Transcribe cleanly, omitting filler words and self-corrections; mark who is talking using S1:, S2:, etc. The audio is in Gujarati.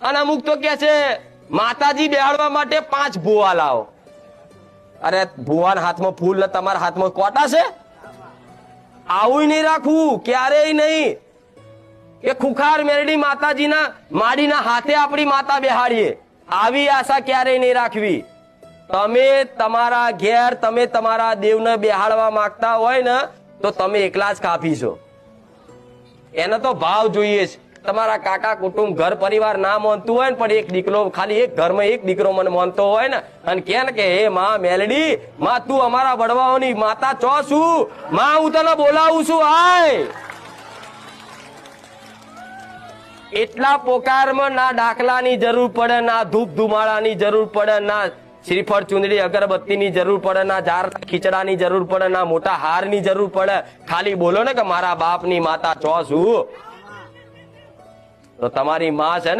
S1: અને અમુક તો કે છે માતાજી બેહાડવા માટે 5 ભુવા લાવો. અરે ભુવાના હાથમાં ફૂલ ને તમારા હાથમાં કોટા છે? આવું નહીં રાખવું, ક્યારેય નહીં કે ખુખાર મેરડી માતાજીના માડીના હાથે આપણી માતા બેહાડીએ, આવી આશા ક્યારેય નહીં રાખવી. તમે તમારા ઘેર તમે તમારા દેવને બેહાડવા માંગતા હોય ને તો તમે એકલા જ કાફી છો. એને તો ભાવ જોઈએ છે. તમારા કાકા કુટુંબ ઘર પરિવાર ના માનતું હોય ને પણ એક દીકરો, ખાલી એક ઘરમાં એક દીકરો મને માનતો હોય ને અને કે હે માં મેલડી, માં તું અમારા વડવાઓની માતા ચો છું, માં હું તને બોલાવું છું, આય. એટલા પોકારમાં ના ડાકલાની જરૂર પડે, ના ધૂપ ધુમાડાની જરૂર પડે, ના શ્રીફળ ચુંદડી અગરબત્તીની જરૂર પડે, ના ઝાર ખીચડાની જરૂર પડે, ના મોટા હારની જરૂર પડે. ખાલી બોલો ને કે મારા બાપની માતા ચો છું, તો તમારી માં છે ને